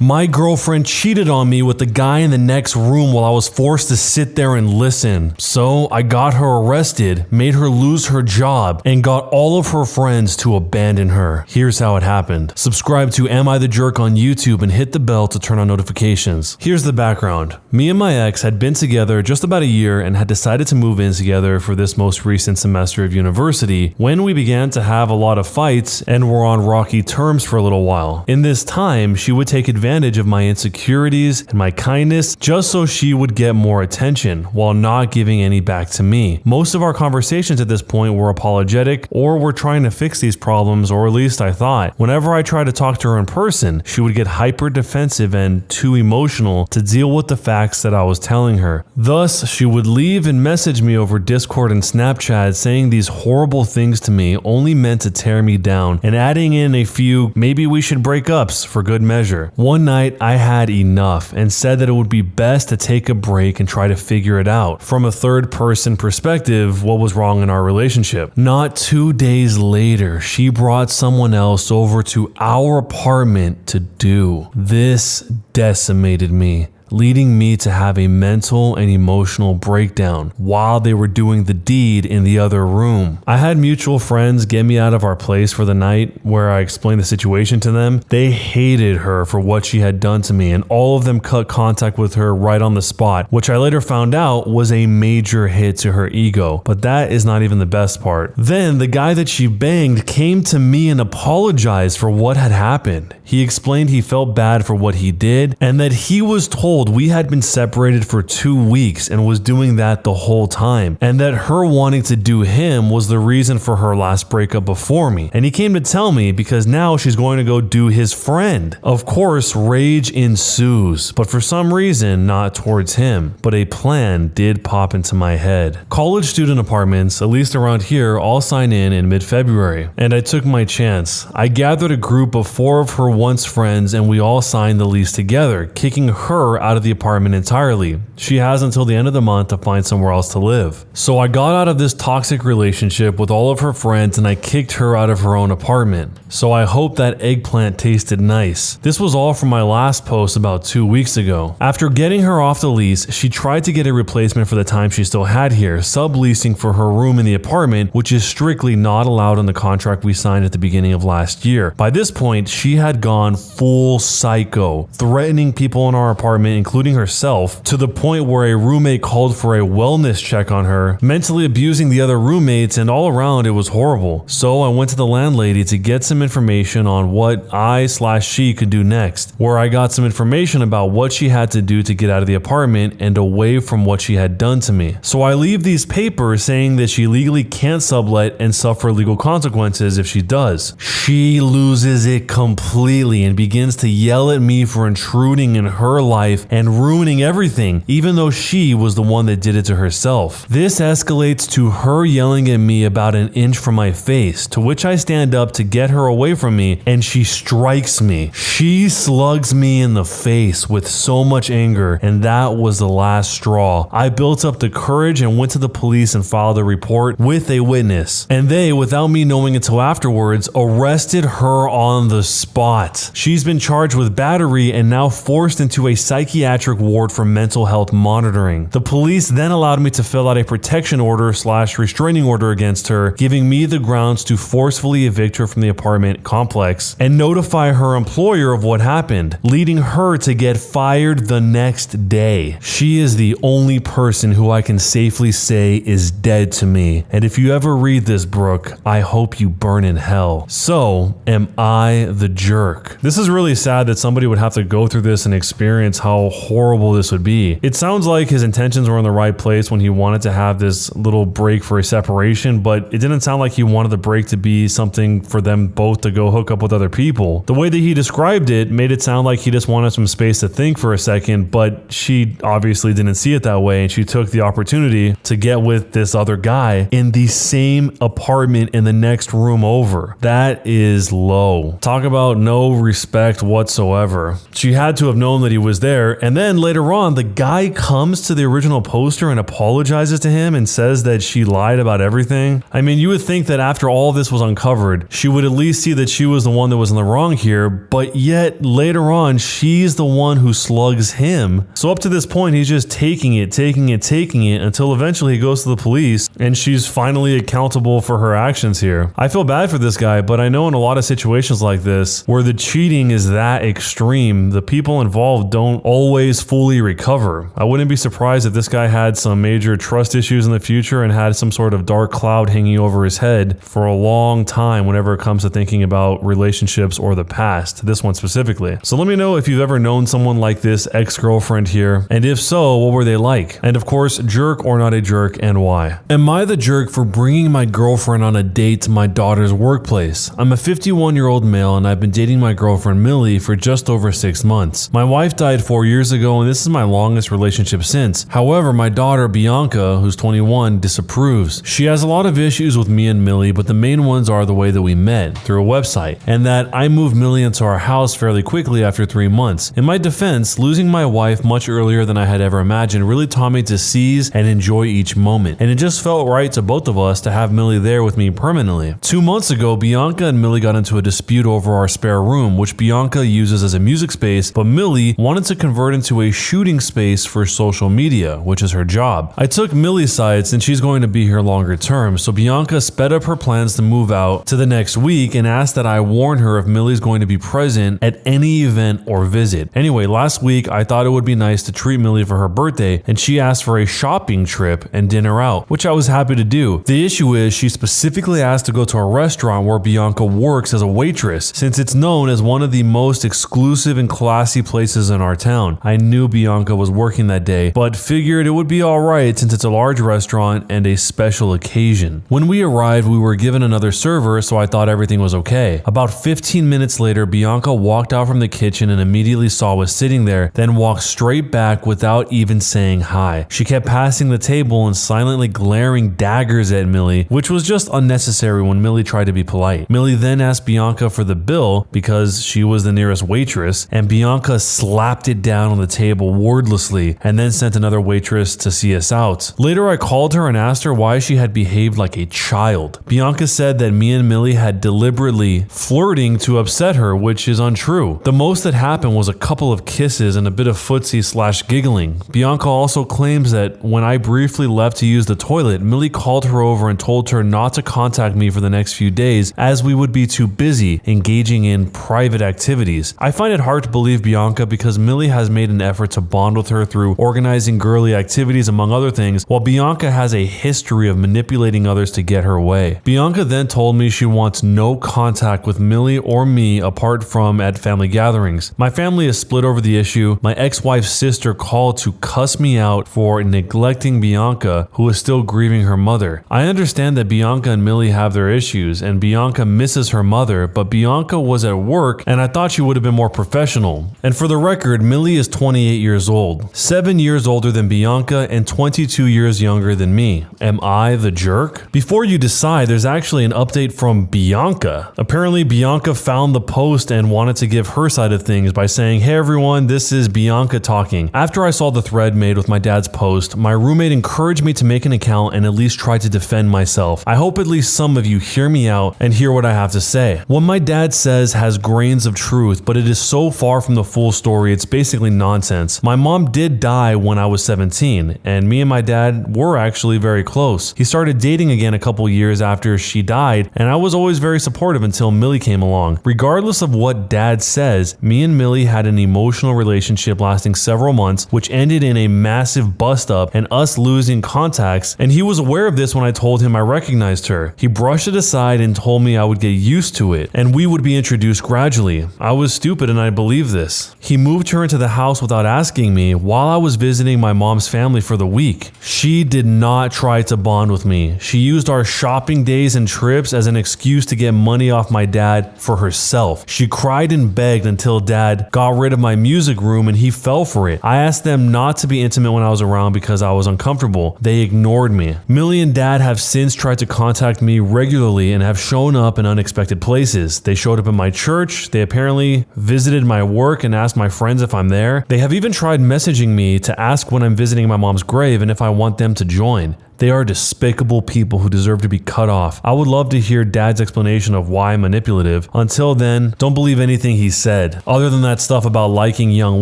My girlfriend cheated on me with the guy in the next room while I was forced to sit there and listen. So I got her arrested, made her lose her job, and got all of her friends to abandon her. Here's how it happened. Subscribe to Am I the Jerk on YouTube and hit the bell to turn on notifications. Here's the background. Me and my ex had been together just about a year and had decided to move in together for this most recent semester of university when we began to have a lot of fights and were on rocky terms for a little while. In this time, she would take advantage of my insecurities and my kindness just so she would get more attention while not giving any back to me. Most of our conversations at this point were apologetic or were trying to fix these problems, or at least I thought. Whenever I tried to talk to her in person, she would get hyper defensive and too emotional to deal with the facts that I was telling her. Thus, she would leave and message me over Discord and Snapchat saying these horrible things to me only meant to tear me down and adding in a few maybe we should break ups for good measure. One night, I had enough and said that it would be best to take a break and try to figure it out from a third-person perspective what was wrong in our relationship. Not 2 days later, she brought someone else over to our apartment to do. This decimated me, leading me to have a mental and emotional breakdown while they were doing the deed in the other room. I had mutual friends get me out of our place for the night where I explained the situation to them. They hated her for what she had done to me, and all of them cut contact with her right on the spot, which I later found out was a major hit to her ego. But that is not even the best part. Then the guy that she banged came to me and apologized for what had happened. He explained he felt bad for what he did and that he was told we had been separated for 2 weeks and was doing that the whole time, and that her wanting to do him was the reason for her last breakup before me. And he came to tell me because now she's going to go do his friend. Of course, rage ensues, but for some reason not towards him. But a plan did pop into my head. College student apartments, at least around here, all sign in mid-February, and I took my chance. I gathered a group of 4 of her once friends and we all signed the lease together, kicking her out of the apartment entirely. She has until the end of the month to find somewhere else to live. So I got out of this toxic relationship with all of her friends and I kicked her out of her own apartment. So I hope that eggplant tasted nice. This was all from my last post about 2 weeks ago. After getting her off the lease, she tried to get a replacement for the time she still had here, subleasing for her room in the apartment, which is strictly not allowed in the contract we signed at the beginning of last year. By this point, she had gone full psycho, threatening people in our apartment, including herself, to the point where a roommate called for a wellness check on her, mentally abusing the other roommates, and all around it was horrible. So I went to the landlady to get some information on what I/she could do next, where I got some information about what she had to do to get out of the apartment and away from what she had done to me. So I leave these papers saying that she legally can't sublet and suffer legal consequences if she does. She loses it completely and begins to yell at me for intruding in her life and ruining everything, even though she was the one that did it to herself. This escalates to her yelling at me about an inch from my face, to which I stand up to get her away from me, and she strikes me. She slugs me in the face with so much anger, and that was the last straw. I built up the courage and went to the police and filed a report with a witness, and they, without me knowing until afterwards, arrested her on the spot. She's been charged with battery and now forced into a psychiatric ward for mental health monitoring. The police then allowed me to fill out a protection order/restraining order against her, giving me the grounds to forcefully evict her from the apartment complex and notify her employer of what happened, leading her to get fired the next day. She is the only person who I can safely say is dead to me. And if you ever read this, Brooke, I hope you burn in hell. So, am I the jerk? This is really sad that somebody would have to go through this and experience how horrible this would be. It sounds like his intentions were in the right place when he wanted to have this little break for a separation, but it didn't sound like he wanted the break to be something for them both to go hook up with other people. The way that he described it made it sound like he just wanted some space to think for a second, but she obviously didn't see it that way, and she took the opportunity to get with this other guy in the same apartment in the next room over. That is low. Talk about no respect whatsoever. She had to have known that he was there and then later on, the guy comes to the original poster and apologizes to him and says that she lied about everything. I mean, you would think that after all this was uncovered, she would at least see that she was the one that was in the wrong here, but yet later on, she's the one who slugs him. So up to this point, he's just taking it until eventually he goes to the police and she's finally accountable for her actions here. I feel bad for this guy, but I know in a lot of situations like this, where the cheating is that extreme, the people involved don't always fully recover. I wouldn't be surprised if this guy had some major trust issues in the future and had some sort of dark cloud hanging over his head for a long time whenever it comes to thinking about relationships or the past, this one specifically. So let me know if you've ever known someone like this ex-girlfriend here, and if so, what were they like? And of course, jerk or not a jerk, and why? Am I the jerk for bringing my girlfriend on a date to my daughter's workplace? I'm a 51-year-old male and I've been dating my girlfriend Millie for just over 6 months. My wife died 4 years ago and this is my longest relationship since. However, my daughter Bianca, who's 21, disapproves. She has a lot of issues with me and Millie, but the main ones are the way that we met, through a website, and that I moved Millie into our house fairly quickly after 3 months. In my defense, losing my wife much earlier than I had ever imagined really taught me to seize and enjoy each moment, and it just felt right to both of us to have Millie there with me permanently. 2 months ago, Bianca and Millie got into a dispute over our spare room, which Bianca uses as a music space, but Millie wanted to convert into a shooting space for social media, which is her job. I took Millie's side since she's going to be here longer term, so Bianca sped up her plans to move out to the next week and asked that I warn her if Millie's going to be present at any event or visit. Anyway, last week I thought it would be nice to treat Millie for her birthday, and she asked for a shopping trip and dinner out, which I was happy to do. The issue is she specifically asked to go to a restaurant where Bianca works as a waitress, since it's known as one of the most exclusive and classy places in our town. I knew Bianca was working that day, but figured it would be alright since it's a large restaurant and a special occasion. When we arrived, we were given another server, so I thought everything was okay. About 15 minutes later, Bianca walked out from the kitchen and immediately saw I was sitting there, then walked straight back without even saying hi. She kept passing the table and silently glaring daggers at Millie, which was just unnecessary when Millie tried to be polite. Millie then asked Bianca for the bill because she was the nearest waitress, and Bianca slapped it down on the table wordlessly and then sent another waitress to see us out. Later, I called her and asked her why she had behaved like a child. Bianca said that me and Millie had deliberately flirting to upset her, which is untrue. The most that happened was a couple of kisses and a bit of footsie/giggling. Bianca also claims that when I briefly left to use the toilet, Millie called her over and told her not to contact me for the next few days as we would be too busy engaging in private activities. I find it hard to believe Bianca because Millie has made an effort to bond with her through organizing girly activities among other things, while Bianca has a history of manipulating others to get her way. Bianca then told me she wants no contact with Millie or me apart from at family gatherings. My family is split over the issue. My ex-wife's sister called to cuss me out for neglecting Bianca, who is still grieving her mother. I understand that Bianca and Millie have their issues and Bianca misses her mother, but Bianca was at work and I thought she would have been more professional. And for the record, Millie is 28 years old, 7 years older than Bianca and 22 years younger than me. Am I the jerk? Before you decide, there's actually an update from Bianca. Apparently, Bianca found the post and wanted to give her side of things by saying, "Hey everyone, this is Bianca talking. After I saw the thread made with my dad's post, my roommate encouraged me to make an account and at least try to defend myself. I hope at least some of you hear me out and hear what I have to say. What my dad says has grains of truth, but it is so far from the full story, it's basically nonsense. My mom did die when I was 17, and me and my dad were actually very close. He started dating again a couple years after she died, and I was always very supportive until Millie came along. Regardless of what dad says, me and Millie had an emotional relationship lasting several months, which ended in a massive bust up and us losing contacts, and he was aware of this when I told him I recognized her. He brushed it aside and told me I would get used to it, and we would be introduced gradually. I was stupid and I believed this. He moved her into the house without asking me while I was visiting my mom's family for the week. She did not try to bond with me. She used our shopping days and trips as an excuse to get money off my dad for herself. She cried and begged until dad got rid of my music room and he fell for it. I asked them not to be intimate when I was around because I was uncomfortable. They ignored me. Millie and dad have since tried to contact me regularly and have shown up in unexpected places. They showed up at my church. They apparently visited my work and asked my friends if I'm there. They have even tried messaging me to ask when I'm visiting my mom's grave and if I want them to join. They are despicable people who deserve to be cut off. I would love to hear Dad's explanation of why I'm manipulative. Until then, don't believe anything he said. Other than that stuff about liking young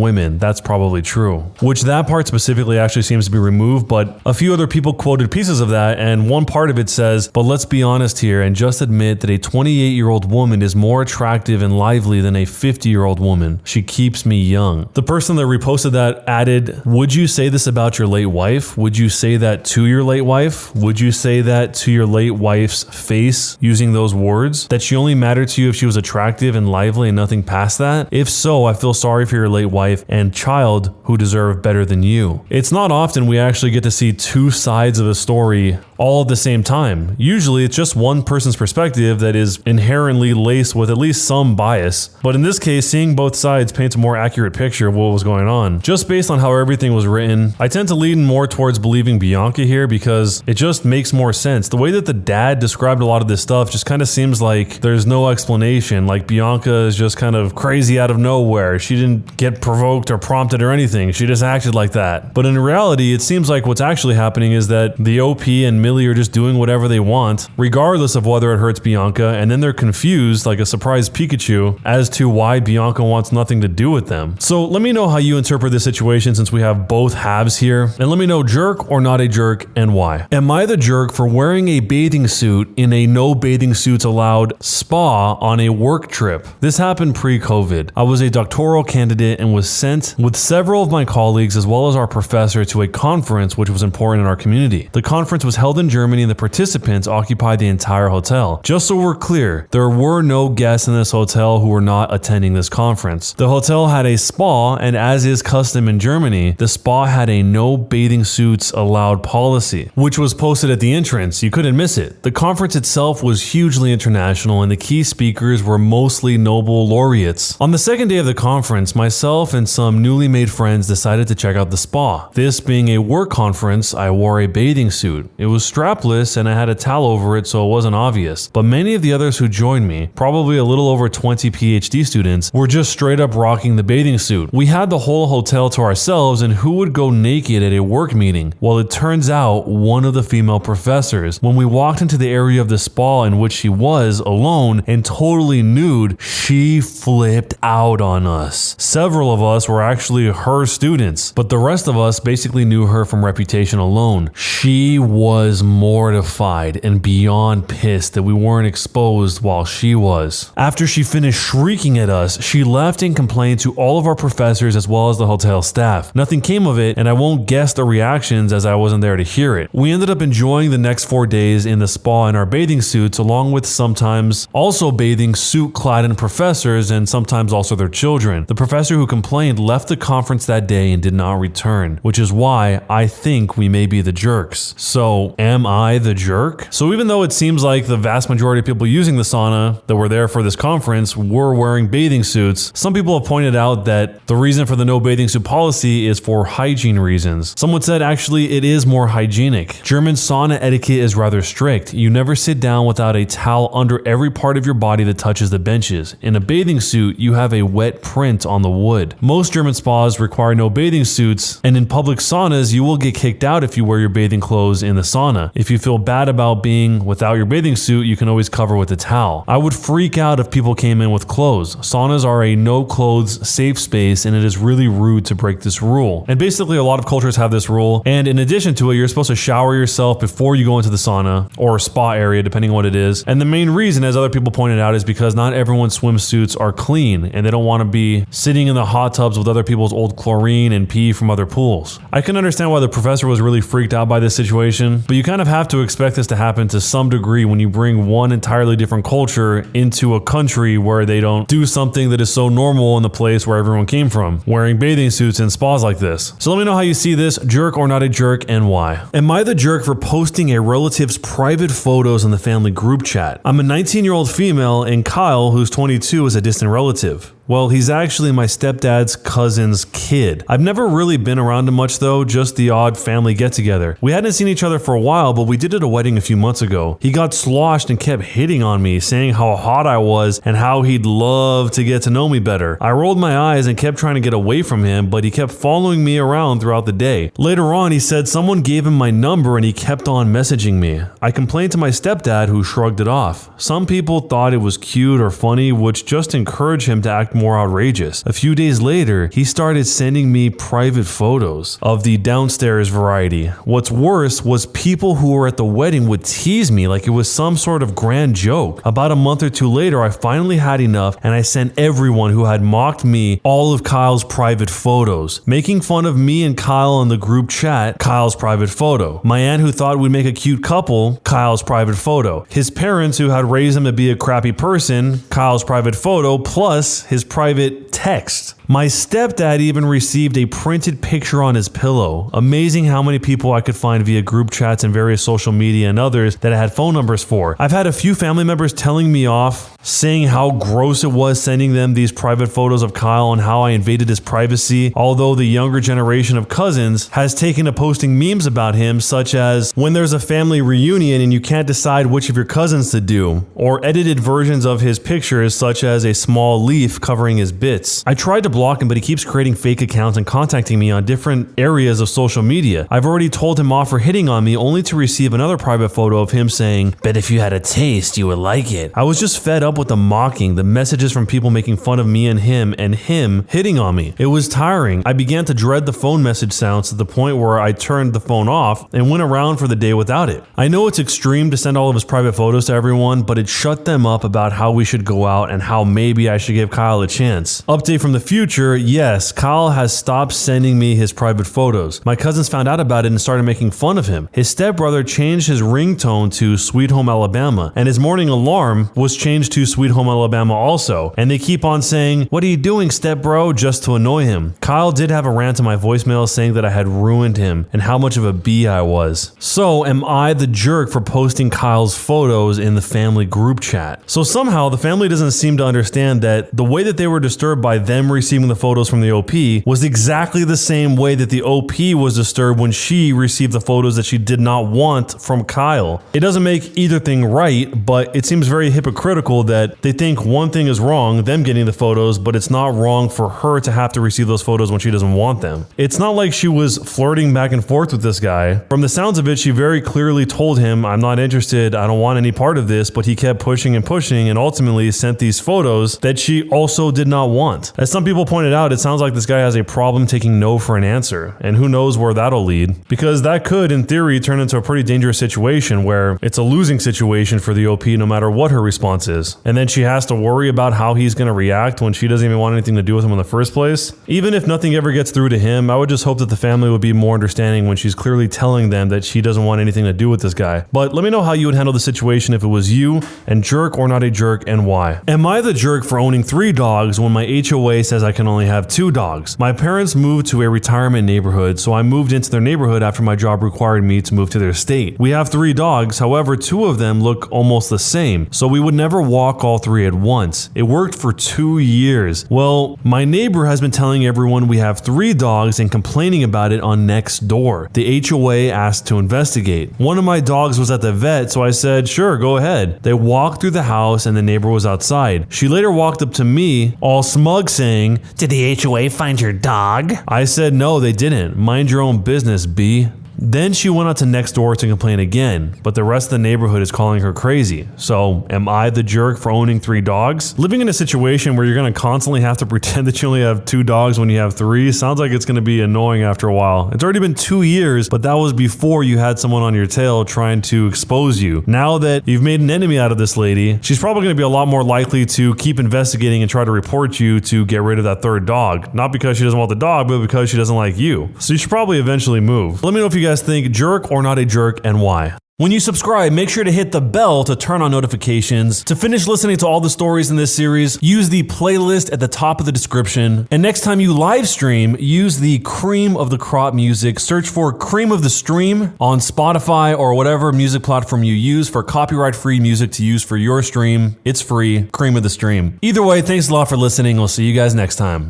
women, that's probably true. Which that part specifically actually seems to be removed, but a few other people quoted pieces of that, and one part of it says, "But let's be honest here and just admit that a 28-year-old woman is more attractive and lively than a 50-year-old woman. She keeps me young." The person that reposted that added, "Would you say this about your late wife? Would you say that to your late wife? Would you say that to your late wife's face using those words? That she only mattered to you if she was attractive and lively and nothing past that? If so, I feel sorry for your late wife and child who deserve better than you." It's not often we actually get to see two sides of a story all at the same time. Usually it's just one person's perspective that is inherently laced with at least some bias. But in this case, seeing both sides paints a more accurate picture of what was going on. Just based on how everything was written, I tend to lean more towards believing Bianca here because it just makes more sense. The way that the dad described a lot of this stuff just kind of seems like there's no explanation. Like Bianca is just kind of crazy out of nowhere. She didn't get provoked or prompted or anything. She just acted like that. But in reality, it seems like what's actually happening is that the OP and Millie are just doing whatever they want, regardless of whether it hurts Bianca, and then they're confused like a surprised Pikachu as to why Bianca wants nothing to do with them. So let me know how you interpret this situation since we have both halves here, and let me know jerk or not a jerk and why. Am I the jerk for wearing a bathing suit in a no bathing suits allowed spa on a work trip? This happened pre-COVID. I was a doctoral candidate and was sent with several of my colleagues as well as our professor to a conference which was important in our community. The conference was held in Germany and the participants occupied the entire hotel. Just so we're clear, there were no guests in this hotel who were not attending this conference. The hotel had a spa, and as is custom in Germany, the spa had a no bathing suits allowed policy, which was posted at the entrance. You couldn't miss it. The conference itself was hugely international and the key speakers were mostly Nobel laureates. On the second day of the conference, myself and some newly made friends decided to check out the spa. This being a work conference, I wore a bathing suit. It was strapless and I had a towel over it so it wasn't obvious. But many of the others who joined me, probably a little over 20 PhD students, were just straight up rocking the bathing suit. We had the whole hotel to ourselves, and who would go naked at a work meeting? Well, it turns out one of the female professors. When we walked into the area of the spa in which she was alone and totally nude, she flipped out on us. Several of us were actually her students, but the rest of us basically knew her from reputation alone. She was mortified and beyond pissed that we weren't exposed while she was. After she finished shrieking at us, she left and complained to all of our professors as well as the hotel staff. Nothing came of it, and I won't guess the reactions as I wasn't there to hear it. We ended up enjoying the next 4 days in the spa in our bathing suits, along with sometimes also bathing suit-clad professors and sometimes also their children. The professor who complained left the conference that day and did not return, which is why I think we may be the jerks. So, am I the jerk? So even though it seems like the vast majority of people using the sauna that were there for this conference were wearing bathing suits, some people have pointed out that the reason for the no bathing suit policy is for hygiene reasons. Someone said actually it is more hygienic. German sauna etiquette is rather strict. You never sit down without a towel under every part of your body that touches the benches. In a bathing suit, you have a wet print on the wood. Most German spas require no bathing suits, and in public saunas, you will get kicked out if you wear your bathing clothes in the sauna. If you feel bad about being without your bathing suit, you can always cover with a towel. I would freak out if people came in with clothes. Saunas are a no clothes safe space, and it is really rude to break this rule. And basically a lot of cultures have this rule, and in addition to it, you're supposed to shower yourself before you go into the sauna or spa area, depending on what it is. And the main reason, as other people pointed out, is because not everyone's swimsuits are clean, and they don't want to be sitting in the hot tubs with other people's old chlorine and pee from other pools. I can understand why the professor was really freaked out by this situation, but you kind of have to expect this to happen to some degree when you bring one entirely different culture into a country where they don't do something that is so normal in the place where everyone came from, wearing bathing suits in spas like this. So let me know how you see this, jerk or not a jerk, and why. Am I the jerk for posting a relative's private photos in the family group chat? I'm a 19-year-old female, and Kyle, who's 22, is a distant relative. Well, he's actually my stepdad's cousin's kid. I've never really been around him much though, just the odd family get-together. We hadn't seen each other for a while, but we did at a wedding a few months ago. He got sloshed and kept hitting on me, saying how hot I was and how he'd love to get to know me better. I rolled my eyes and kept trying to get away from him, but he kept following me around throughout the day. Later on, he said someone gave him my number and he kept on messaging me. I complained to my stepdad, who shrugged it off. Some people thought it was cute or funny, which just encouraged him to act more outrageous. A few days later, he started sending me private photos of the downstairs variety. What's worse was people who were at the wedding would tease me like it was some sort of grand joke. About a month or two later, I finally had enough and I sent everyone who had mocked me all of Kyle's private photos, making fun of me and Kyle in the group chat, Kyle's private photo. My aunt who thought we'd make a cute couple, Kyle's private photo. His parents who had raised him to be a crappy person, Kyle's private photo, plus his private text. My stepdad even received a printed picture on his pillow. Amazing how many people I could find via group chats and various social media and others that I had phone numbers for. I've had a few family members telling me off, saying how gross it was sending them these private photos of Kyle and how I invaded his privacy, although the younger generation of cousins has taken to posting memes about him, such as when there's a family reunion and you can't decide which of your cousins to do, or edited versions of his pictures such as a small leaf covering his bits. I tried to block him, but he keeps creating fake accounts and contacting me on different areas of social media. I've already told him off for hitting on me, only to receive another private photo of him saying, "Bet if you had a taste, you would like it." I was just fed up with the mocking, the messages from people making fun of me and him hitting on me. It was tiring. I began to dread the phone message sounds to the point where I turned the phone off and went around for the day without it. I know it's extreme to send all of his private photos to everyone, but it shut them up about how we should go out and how maybe I should give Kyle a chance. Update from the future, yes, Kyle has stopped sending me his private photos. My cousins found out about it and started making fun of him. His stepbrother changed his ringtone to Sweet Home Alabama, and his morning alarm was changed to Sweet Home Alabama also, and they keep on saying, "What are you doing, stepbro?" just to annoy him. Kyle did have a rant in my voicemail saying that I had ruined him and how much of a B I was. So am I the jerk for posting Kyle's photos in the family group chat? So somehow the family doesn't seem to understand that the way that they were disturbed by them receiving the photos from the OP was exactly the same way that the OP was disturbed when she received the photos that she did not want from Kyle. It doesn't make either thing right, but it seems very hypocritical that they think one thing is wrong, them getting the photos, but it's not wrong for her to have to receive those photos when she doesn't want them. It's not like she was flirting back and forth with this guy. From the sounds of it, she very clearly told him, "I'm not interested, I don't want any part of this," but he kept pushing and ultimately sent these photos that she also did not want. As some people pointed out, it sounds like this guy has a problem taking no for an answer, and who knows where that'll lead, because that could, in theory, turn into a pretty dangerous situation where it's a losing situation for the OP no matter what her response is, and then she has to worry about how he's going to react when she doesn't even want anything to do with him in the first place. Even if nothing ever gets through to him, I would just hope that the family would be more understanding when she's clearly telling them that she doesn't want anything to do with this guy. But let me know how you would handle the situation if it was you, and jerk or not a jerk, and why. Am I the jerk for owning 3 dogs when my HOA says I can only have 2 dogs? My parents moved to a retirement neighborhood, so I moved into their neighborhood after my job required me to move to their state. We have 3 dogs, however 2 of them look almost the same, so we would never walk all 3 at once. It worked for 2 years. Well, my neighbor has been telling everyone we have 3 dogs and complaining about it on Nextdoor. The HOA asked to investigate. One of my dogs was at the vet, so I said, sure, go ahead. They walked through the house and the neighbor was outside. She later walked up to me, all smug, saying, "Did the HOA find your dog?" I said, no, they didn't. Mind your own business, B. Then she went out to Nextdoor to complain again, but the rest of the neighborhood is calling her crazy. So, am I the jerk for owning 3 dogs? Living in a situation where you're going to constantly have to pretend that you only have 2 dogs when you have 3 sounds like it's going to be annoying after a while. It's already been 2 years, but that was before you had someone on your tail trying to expose you. Now that you've made an enemy out of this lady, she's probably going to be a lot more likely to keep investigating and try to report you to get rid of that 3rd dog. Not because she doesn't want the dog, but because she doesn't like you. So you should probably eventually move. Let me know if you guys think jerk or not a jerk, and why. When you subscribe, make sure to hit the bell to turn on notifications. To finish listening to all the stories in this series, use the playlist at the top of the description. And next time you live stream, use the cream of the crop music. Search for Cream of the Stream on Spotify or whatever music platform you use for copyright-free music to use for your stream. It's free. Cream of the Stream. Either way, thanks a lot for listening. We'll see you guys next time.